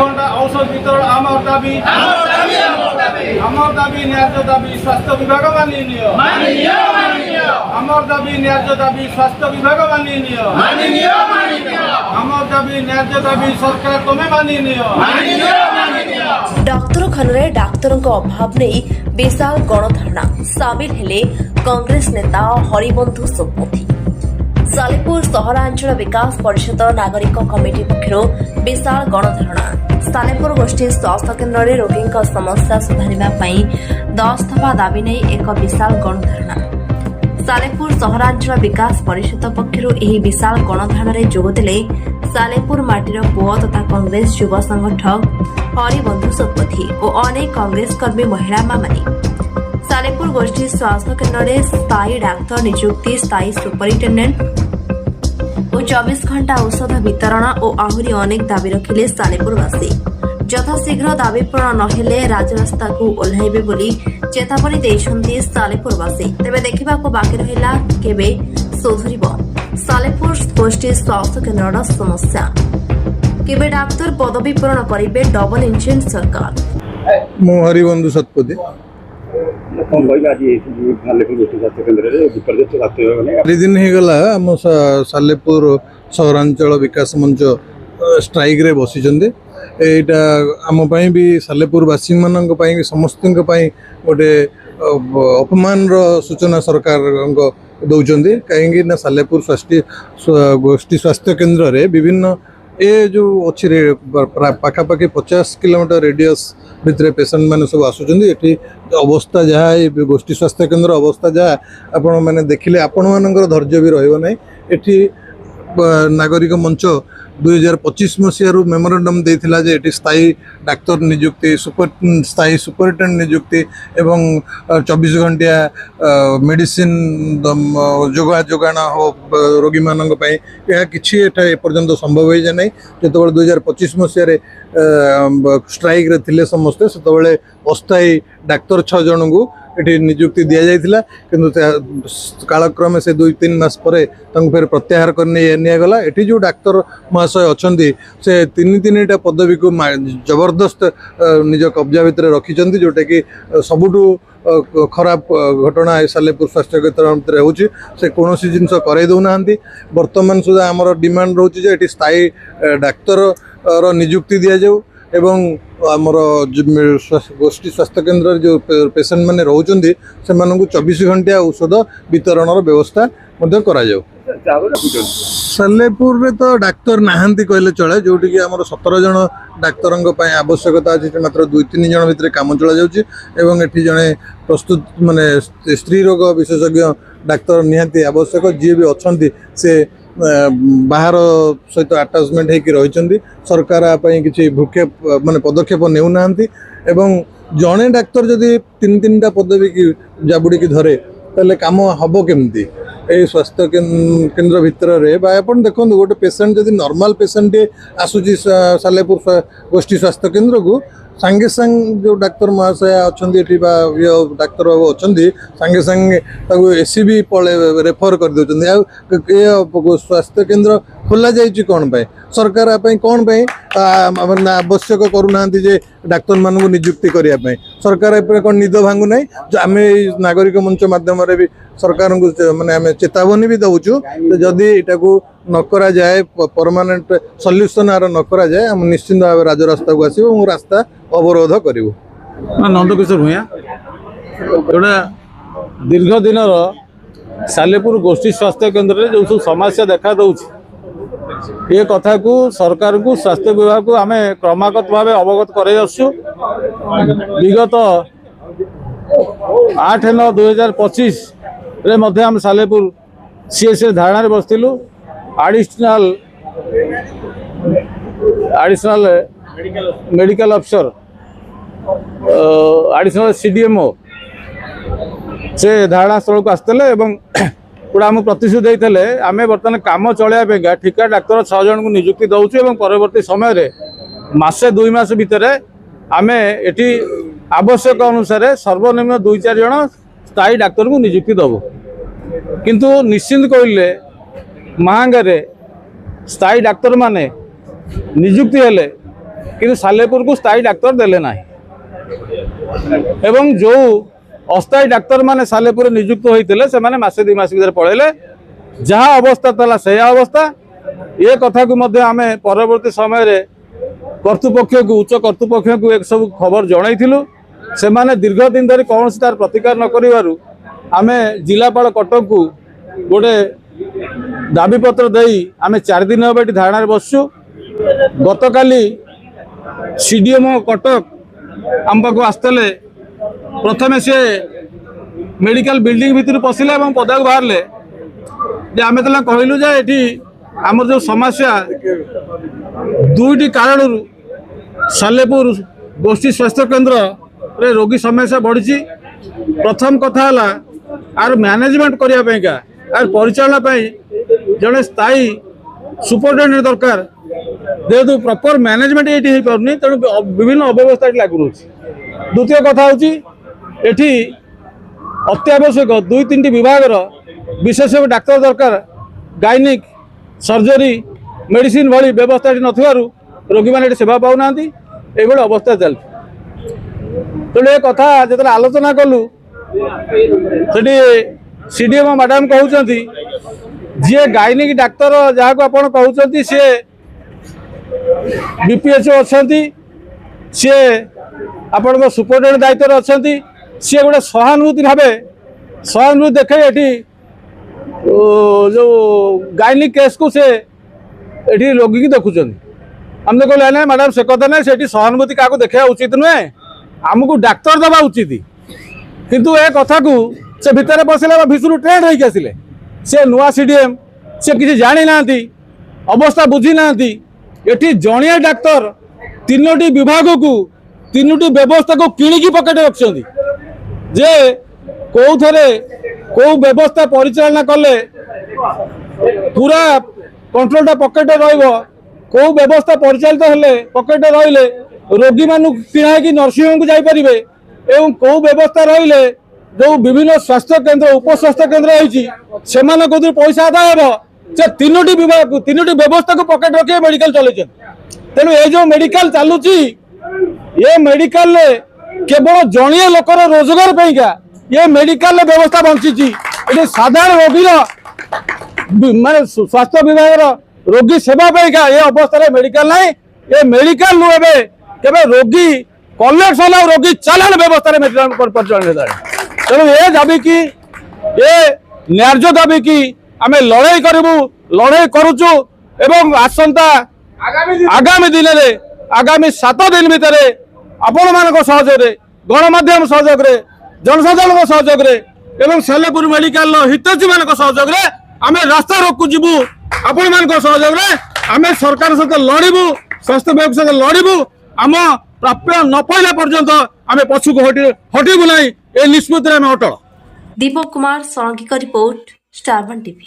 ঘন্টা ঔষধ বিতরণ আমার দাবি ন্যায্য দাবি স্বাস্থ্য বিভাগ মানিয়ে নিও আমার দাবি ন্যায্য দাবি স্বাস্থ্য বিভাগ মানিয়ে নিও আমার দাবি ন্যায্য দাবি সরকার তুমি মানিয়ে নিও। ଡାକ୍ତରଖାନାରେ ଡାକ୍ତରଙ୍କ ଅଭାବ ନେଇ ବିଶାଳ ଗଣଧାରଣା ସାମିଲ ହେଲେ କଂଗ୍ରେସ ନେତା ହରିବନ୍ଧୁ ସୋପଥି। ସାଲେପୁର ସହରାଞ୍ଚଳ ବିକାଶ ପରିଷଦ ନାଗରିକ କମିଟି ପକ୍ଷରୁ ବିଶାଳ ଗଣଧାରଣା। ସାଲେପୁର ଗୋଷ୍ଠୀ ସ୍ୱାସ୍ଥ୍ୟ କେନ୍ଦ୍ରରେ ରୋଗୀଙ୍କ ସମସ୍ୟା ସୁଧାରିବା ପାଇଁ 10 ଦଫା ଦାବି ନେଇ ଏକ ବିଶାଳ ଗଣଧାରଣା। ସାଲେପୁର ସହରାଞ୍ଚଳ ବିକାଶ ପରିଷଦ ପକ୍ଷରୁ ଏହି ବିଶାଳ ଗଣଧାରଣାରେ ଯୋଗଦେଲେ ସାଲେପୁର ମାଟିର ପୁଅ ତଥା କଂଗ୍ରେସ ଯୁବ ସଂଗଠକ ହରିବନ୍ଧୁ ସୋପଥି ଓ ଅନେକ କଂଗ୍ରେସ କର୍ମୀ ମହିଳାମାନେ। ସାଲେପୁର ଗୋଷ୍ଠୀ ସ୍ୱାସ୍ଥ୍ୟ କେନ୍ଦ୍ରରେ ସ୍ଥାୟୀ ଡାକ୍ତର ନିଯୁକ୍ତି, ସ୍ଥାୟୀ ସୁପରିଟେଣ୍ଡେଣ୍ଟ ଓ 24 ଘଣ୍ଟା ଔଷଧ ବିତରଣ ଓ ଆହୁରି ଅନେକ ଦାବି ରଖିଲେ ସାଲେପୁରବାସୀ। ଯଥାଶୀଘ୍ର ଦାବି ପୂରଣ ନ ହେଲେ ରାଜରାସ୍ତାକୁ ଓହ୍ଲାଇବେ ବୋଲି ଚେତାବନୀ ଦେଇଛନ୍ତି ସାଲେପୁରବାସୀ। ତେବେ ଦେଖିବାକୁ ବାକି ରହିଲା କେବେ ସୁଧୁରିବ ସାଲେପୁର ଗୋଷ୍ଠୀ ସ୍ୱାସ୍ଥ୍ୟ କେନ୍ଦ୍ରର ସମସ୍ୟା। କେବେ ଡାକ୍ତର ପଦବୀ ପୂରଣ କରିବେ ଡବଲ ଇଞ୍ଜିନ ସରକାର। ମୁଁ ହରିବନ୍ଧୁ ସତପଥୀ। ଦିନ ହେଇଗଲା ଆମ ସାଲେପୁର ସହରାଞ୍ଚଳ ବିକାଶ ମଞ୍ଚ ଷ୍ଟ୍ରାଇକ୍ରେ ବସିଛନ୍ତି। ଏଇଟା ଆମ ପାଇଁ ବି ସାଲେପୁରବାସୀମାନଙ୍କ ପାଇଁ ସମସ୍ତଙ୍କ ପାଇଁ ଗୋଟେ ଅପମାନର ସୂଚନା ସରକାରଙ୍କ ଦେଉଛନ୍ତି। କାହିଁକି ନା ସାଲେପୁର ଗୋଷ୍ଠୀ ସ୍ୱାସ୍ଥ୍ୟ କେନ୍ଦ୍ରରେ ବିଭିନ୍ନ ଏ ଯେଉଁ ଅଛି ପାଖାପାଖି 50 କିଲୋମିଟର ରେଡ଼ିୟସ୍ ଭିତରେ ପେସେଣ୍ଟ ମାନେ ସବୁ ଆସୁଛନ୍ତି। ଏଠି ଅବସ୍ଥା ଯାହା ଏ ଗୋଷ୍ଠୀ ସ୍ୱାସ୍ଥ୍ୟ କେନ୍ଦ୍ର ଅବସ୍ଥା ଯାହା ଆପଣମାନେ ଦେଖିଲେ ଆପଣମାନଙ୍କର ଧୈର୍ଯ୍ୟ ବି ରହିବ ନାହିଁ। ଏଠି ନାଗରିକ ମଞ୍ଚ 2025 ମସିହାରୁ ମେମୋରାଣ୍ଡମ୍ ଦେଇଥିଲା ଯେ ଏଠି ସ୍ଥାୟୀ ଡାକ୍ତର ନିଯୁକ୍ତି, ସ୍ଥାୟୀ ସୁପରିଟେଣ୍ଡେଣ୍ଟ ନିଯୁକ୍ତି ଏବଂ 24 ଘଣ୍ଟିଆ ମେଡ଼ିସିନ ଯୋଗାଣ ରୋଗୀମାନଙ୍କ ପାଇଁ ଏହା କିଛି ଏପର୍ଯ୍ୟନ୍ତ ସମ୍ଭବ ହୋଇଯାଏ ନାହିଁ। ଯେତେବେଳେ 2025 ମସିହାରେ ଷ୍ଟ୍ରାଇକ୍ରେ ଥିଲେ ସମସ୍ତେ, ସେତେବେଳେ ଅସ୍ଥାୟୀ ଡାକ୍ତର 6 ଜଣଙ୍କୁ ଏଠି ନିଯୁକ୍ତି ଦିଆଯାଇଥିଲା। କିନ୍ତୁ କାଳକ୍ରମେ ସେ 2-3 ମାସ ପରେ ତାଙ୍କୁ ଫେର ପ୍ରତ୍ୟାହାର କରି ନିଆଗଲା। ଏଠି ଯେଉଁ ଡାକ୍ତର ମହାଶୟ ଅଛନ୍ତି ସେ ତିନିଟା ପଦବୀକୁ ଜବରଦସ୍ତ ନିଜ କବ୍ଜା ଭିତରେ ରଖିଛନ୍ତି, ଯେଉଁଟାକି ସବୁଠୁ ଖରାପ ଘଟଣା ଏ ସାଲେପୁର ସ୍ୱାସ୍ଥ୍ୟ କେନ୍ଦ୍ର ଭିତରେ ହେଉଛି। ସେ କୌଣସି ଜିନିଷ କରାଇ ଦେଉନାହାନ୍ତି। ବର୍ତ୍ତମାନ ସୁଦ୍ଧା ଆମର ଡିମାଣ୍ଡ ରହୁଛି ଯେ ଏଠି ସ୍ଥାୟୀ ଡାକ୍ତରର ନିଯୁକ୍ତି ଦିଆଯାଉ ଏବଂ ଆମର ଗୋଷ୍ଠୀ ସ୍ୱାସ୍ଥ୍ୟ କେନ୍ଦ୍ରରେ ଯେଉଁ ପେସେଣ୍ଟ ମାନେ ରହୁଛନ୍ତି ସେମାନଙ୍କୁ 24 ଘଣ୍ଟିଆ ଔଷଧ ବିତରଣର ବ୍ୟବସ୍ଥା ମଧ୍ୟ କରାଯାଉ। ସାଲେପୁରରେ ତ ଡାକ୍ତର ନାହାନ୍ତି କହିଲେ ଚଳେ। ଯେଉଁଠିକି ଆମର 17 ଜଣ ଡାକ୍ତରଙ୍କ ପାଇଁ ଆବଶ୍ୟକତା ଅଛି, ମାତ୍ର 2-3 ଜଣ ଭିତରେ କାମ ଚଳାଯାଉଛି ଏବଂ ଏଠି ଜଣେ ପ୍ରସ୍ତୁତ ମାନେ ସ୍ତ୍ରୀ ରୋଗ ବିଶେଷଜ୍ଞ ଡାକ୍ତର ନିହାତି ଆବଶ୍ୟକ। ଯିଏ ବି ଅଛନ୍ତି ସେ ବାହାର ସହିତ ଆଟାଚମେଣ୍ଟ ହେଇକି ରହିଛନ୍ତି। ସରକାର ଆ ପାଇଁ କିଛି ମାନେ ପଦକ୍ଷେପ ନେଉନାହାନ୍ତି ଏବଂ ଜଣେ ଡାକ୍ତର ଯଦି 3-3ଟା ପଦବୀକି ଜାବୁଡ଼ିକି ଧରେ ତାହେଲେ କାମ ହେବ କେମିତି ଏଇ ସ୍ୱାସ୍ଥ୍ୟ କେନ୍ଦ୍ର ଭିତରେ? ବା ଆପଣ ଦେଖନ୍ତୁ, ଗୋଟେ ପେସେଣ୍ଟ ଯଦି ନର୍ମାଲ ପେସେଣ୍ଟଟିଏ ଆସୁଛି ସାଲେପୁର ଗୋଷ୍ଠୀ ସ୍ୱାସ୍ଥ୍ୟ କେନ୍ଦ୍ରକୁ, ସାଙ୍ଗେ ସାଙ୍ଗେ ଯେଉଁ ଡାକ୍ତର ମହାଶୟ ଅଛନ୍ତି ଏଠି ବା ଡାକ୍ତର ବାବୁ ଅଛନ୍ତି, ସାଙ୍ଗେ ସାଙ୍ଗେ ତାକୁ SCB ରେଫର କରିଦେଉଛନ୍ତି। ଆଉ ଏ ସ୍ୱାସ୍ଥ୍ୟ କେନ୍ଦ୍ର ଖୋଲା ଯାଇଛି କ'ଣ ପାଇଁ? ସରକାର ଆ ପାଇଁ କ'ଣ ପାଇଁ ଆବଶ୍ୟକ କରୁନାହାନ୍ତି ଯେ ଡାକ୍ତରମାନଙ୍କୁ ନିଯୁକ୍ତି କରିବା ପାଇଁ? ସରକାର ଏପରି କ'ଣ ନିଦ ଭାଙ୍ଗୁ ନାହିଁ? ଆମେ ଏଇ ନାଗରିକ ମଞ୍ଚ ମାଧ୍ୟମରେ ବି ସରକାରଙ୍କୁ ମାନେ ଆମେ ଚେତାବନୀ ବି ଦେଉଛୁ, ଯଦି ଏଇଟାକୁ ନ କରାଯାଏ, ପରମାନେଣ୍ଟ ସଲ୍ୟୁସନ୍ ଆର ନ କରାଯାଏ, ଆମେ ନିଶ୍ଚିନ୍ତ ଭାବେ ରାଜରାସ୍ତାକୁ ଆସିବୁ ଏବଂ ରାସ୍ତା ଅବରୋଧ କରିବୁ। ନନ୍ଦକିଶୋର ଭୂୟାଁ, ଯେଉଁଟା ଦୀର୍ଘ ଦିନର ସାଲେପୁର ଗୋଷ୍ଠୀ ସ୍ୱାସ୍ଥ୍ୟ କେନ୍ଦ୍ରରେ ଯେଉଁ ସବୁ ସମସ୍ୟା ଦେଖା ଦେଉଛି, ଏ କଥାକୁ ସରକାରକୁ, ସ୍ୱାସ୍ଥ୍ୟ ବିଭାଗକୁ ଆମେ କ୍ରମାଗତ ଭାବେ ଅବଗତ କରାଇ ଆସୁଛୁ। ବିଗତ 8/9/2025ରେ ମଧ୍ୟ ଆମେ ସାଲେପୁର CSA ଧାରଣାରେ ବସିଥିଲୁ। Additional medical officer, additional CDMO ସେ ଧାରଣା ସ୍ଥଳକୁ ଆସିଥିଲେ ଏବଂ ଗୁଡ଼ା ଆମକୁ ପ୍ରତିଶ୍ରୁତି ଦେଇଥିଲେ ଆମେ ବର୍ତ୍ତମାନ କାମ ଚଳାଇବା ପାଇଁକା ଠିକା ଡାକ୍ତର 6 ଜଣଙ୍କୁ ନିଯୁକ୍ତି ଦେଉଛୁ ଏବଂ ପରବର୍ତ୍ତୀ ସମୟରେ 1-2 ମାସ ଭିତରେ ଆମେ ଏଠି ଆବଶ୍ୟକ ଅନୁସାରେ ସର୍ବନିମ୍ନ 2-4 ଜଣ ସ୍ଥାୟୀ ଡାକ୍ତରଙ୍କୁ ନିଯୁକ୍ତି ଦେବୁ। କିନ୍ତୁ ନିଶ୍ଚିନ୍ତ କହିଲେ ମାହାଙ୍ଗାରେ ସ୍ଥାୟୀ ଡାକ୍ତରମାନେ ନିଯୁକ୍ତି ହେଲେ କିନ୍ତୁ ସାଲେପୁରକୁ ସ୍ଥାୟୀ ଡାକ୍ତର ଦେଲେ ନାହିଁ ଏବଂ ଯେଉଁ ଅସ୍ଥାୟୀ ଡାକ୍ତର ମାନେ ସାଲେପୁରରେ ନିଯୁକ୍ତ ହୋଇଥିଲେ ସେମାନେ ମାସେ 2 ମାସ ଭିତରେ ପଳେଇଲେ। ଯାହା ଅବସ୍ଥା ଥିଲା ସେଇଆ ଅବସ୍ଥା। ଏ କଥାକୁ ମଧ୍ୟ ଆମେ ପରବର୍ତ୍ତୀ ସମୟରେ କର୍ତ୍ତୃପକ୍ଷକୁ ଉଚ୍ଚ କର୍ତ୍ତୃପକ୍ଷକୁ ଏସବୁ ଖବର ଜଣାଇଥିଲୁ। ସେମାନେ ଦୀର୍ଘ ଦିନ ଧରି କୌଣସି ତାର ପ୍ରତିକାର ନ କରିବାରୁ ଆମେ ଜିଲ୍ଲାପାଳ କଟକକୁ ଗୋଟେ ଦାବିପତ୍ର ଦେଇ ଆମେ 4 ଦିନ ହେବ ଏଠି ଧାରଣାରେ ବସିଛୁ। ଗତକାଲି ସିଡିଏମଓ କଟକ ଆମ ପାଖକୁ ଆସିଥିଲେ। ପ୍ରଥମେ ସେ ମେଡିକାଲ ବିଲ୍ଡିଂ ଭିତରୁ ପଶିଲେ ଏବଂ ପଦାକୁ ବାହାରିଲେ ଯେ ଆମେ ତାହେଲେ କହିଲୁ ଯେ ଏଠି ଆମର ଯେଉଁ ସମସ୍ୟା 2ଟି କାରଣରୁ ସାଲେପୁର ଗୋଷ୍ଠୀ ସ୍ୱାସ୍ଥ୍ୟ କେନ୍ଦ୍ରରେ ରୋଗୀ ସମସ୍ୟା ବଢ଼ିଛି। ପ୍ରଥମ କଥା ହେଲା ଆର ମ୍ୟାନେଜମେଣ୍ଟ କରିବା ପାଇଁକା ଆର ପରିଚାଳନା ପାଇଁ ଜଣେ ସ୍ଥାୟୀ ସୁପରିଟେଣ୍ଡେଣ୍ଟ ଦରକାର। ଯେହେତୁ ପ୍ରପର ମ୍ୟାନେଜମେଣ୍ଟ ଏଇଠି ହେଇପାରୁନି ତେଣୁ ବିଭିନ୍ନ ଅବ୍ୟବସ୍ଥା ଏଠି ଲାଗୁ ରହୁଛି। ଦ୍ୱିତୀୟ କଥା ହେଉଛି ଏଠି ଅତ୍ୟାବଶ୍ୟକ 2-3ଟି ବିଭାଗର ବିଶେଷଜ୍ଞ ଡାକ୍ତର ଦରକାର। ଗାଇନିକ୍ ସର୍ଜରୀ ମେଡିସିନ ଭଳି ବ୍ୟବସ୍ଥା ଏଠି ନଥିବାରୁ ରୋଗୀମାନେ ଏଠି ସେବା ପାଉନାହାନ୍ତି। ଏଇଭଳି ଅବସ୍ଥା ଚାଲିଛି। ତେଣୁ ଏ କଥା ଯେତେବେଳେ ଆଲୋଚନା କଲୁ ସେଠି ସିଡିଏମଓ ମ୍ୟାଡାମ କହୁଛନ୍ତି ଯିଏ ଗାଇନିକ୍ ଡାକ୍ତର ଯାହାକୁ ଆପଣ କହୁଛନ୍ତି ସିଏ ବିପିଏଚଓ ଅଛନ୍ତି, ସିଏ ଆପଣଙ୍କ ସୁପରିଟେଣ୍ଡେଣ୍ଟ ଦାୟିତ୍ୱରେ ଅଛନ୍ତି। ସିଏ ଗୋଟେ ସହାନୁଭୂତି ଦେଖାଇ ଏଠି ଯେଉଁ ଗାଇନିକ୍ କେସ୍କୁ ସେ ଏଠି ରୋଗୀକି ଦେଖୁଛନ୍ତି। ଆମେ କହିଲେ ନାଇଁ ମ୍ୟାଡ଼ାମ ସେ କଥା ନାହିଁ, ସେଠି ସହାନୁଭୂତି କାହାକୁ ଦେଖାଇବା ଉଚିତ ନୁହେଁ, ଆମକୁ ଡାକ୍ତର ଦେବା ଉଚିତ। କିନ୍ତୁ ଏ କଥାକୁ ସେ ଭିତରେ ପଶିଲେ ବା ଭିତରୁ ଟ୍ରେଣ୍ଡ ହେଇକି ଆସିଲେ। ସେ ନୂଆ ସିଡିଏମ୍ ସେ କିଛି ଜାଣିନାହାନ୍ତି, ଅବସ୍ଥା ବୁଝି ନାହାନ୍ତି। ଏଠି ଜଣିଆ ଡାକ୍ତର 3ଟି ବିଭାଗକୁ 3ଟି ବ୍ୟବସ୍ଥାକୁ କିଣିକି ପକେଟରେ ରଖିଛନ୍ତି ଯେ କୋଉଥରେ କୋଉ ବ୍ୟବସ୍ଥା ପରିଚାଳନା କଲେ ପୁରା କଣ୍ଟ୍ରୋଲଟା ପକେଟରେ ରହିବ, କୋଉ ବ୍ୟବସ୍ଥା ପରିଚାଳିତ ହେଲେ ପକେଟରେ ରହିଲେ ରୋଗୀମାନଙ୍କୁ କିଣା ହେଇକି ନର୍ସିଂହୋମକୁ ଯାଇପାରିବେ ଏବଂ କୋଉ ବ୍ୟବସ୍ଥା ରହିଲେ ଯେଉଁ ବିଭିନ୍ନ ସ୍ୱାସ୍ଥ୍ୟ କେନ୍ଦ୍ର ଉପସ୍ୱାସ୍ଥ୍ୟ କେନ୍ଦ୍ର ରହିଛି ସେମାନଙ୍କ କତିରୁ ପଇସା ଆଦାୟ ହେବ। ସେ 3ଟି ବିଭାଗକୁ 3ଟି ବ୍ୟବସ୍ଥାକୁ ପକେଟ ରଖି ମେଡିକାଲ ଚଲେଇଛନ୍ତି। ତେଣୁ ଏ ଯେଉଁ ମେଡିକାଲ ଚାଲୁଛି ଏ ମେଡିକାଲରେ କେବଳ ଜଣିଏ ଲୋକର ରୋଜଗାର ପାଇଁକା ଏ ମେଡିକାଲର ବ୍ୟବସ୍ଥା ବଞ୍ଚିଛି। ଏଠି ସାଧାରଣ ରୋଗୀର ମାନେ ସ୍ୱାସ୍ଥ୍ୟ ବିଭାଗର ରୋଗୀ ସେବା ପାଇଁକା ଏ ଅବସ୍ଥାରେ ମେଡିକାଲ ନାହିଁ। ଏ ମେଡିକାଲ ନୁହେଁ ଏବେ କେବେ ରୋଗୀ କଲେକ୍ସନ ଆଉ ରୋଗୀ ଚାଲାଣ ବ୍ୟବସ୍ଥାରେ ପରିଚାଳନା ହେଲାଣି। ତେଣୁ ଏ ଦାବିକି ଏ ନ୍ୟାର୍ଯ୍ୟ ଦାବିକି ଆମେ ଲଢ଼େଇ କରିବୁ, ଲଢ଼େଇ କରୁଛୁ ଏବଂ ଆସନ୍ତା ଆଗାମୀ ଦିନରେ ଆଗାମୀ 7 ଦିନ ଭିତରେ ଆପଣମାନଙ୍କ ସହଯୋଗରେ ଗଣମାଧ୍ୟମ ସହଯୋଗରେ ଜନସାଧାରଣଙ୍କ ସହଯୋଗରେ ଏବଂ ସାଲେପୁର ମେଡିକାଲର ହିତୈଷୀମାନଙ୍କ ସହଯୋଗରେ ଆମେ ରାସ୍ତା ରୋକକୁ ଯିବୁ। ଆପଣମାନଙ୍କ ସହଯୋଗରେ ଆମେ ସରକାର ସହିତ ଲଢ଼ିବୁ, ସ୍ୱାସ୍ଥ୍ୟ ବିଭାଗ ସହିତ ଲଢ଼ିବୁ। ଆମ ପ୍ରାପ୍ୟ ନ ପାଇଲା ପର୍ଯ୍ୟନ୍ତ ଆମେ ପଛକୁ ହଟିବୁ ନାହିଁ। ଏ ନିଷ୍ପତ୍ତିରେ ଆମେ ଅଟଳ। दीपक कुमार सोलंकी का रिपोर्ट स्टार 1 टीवी।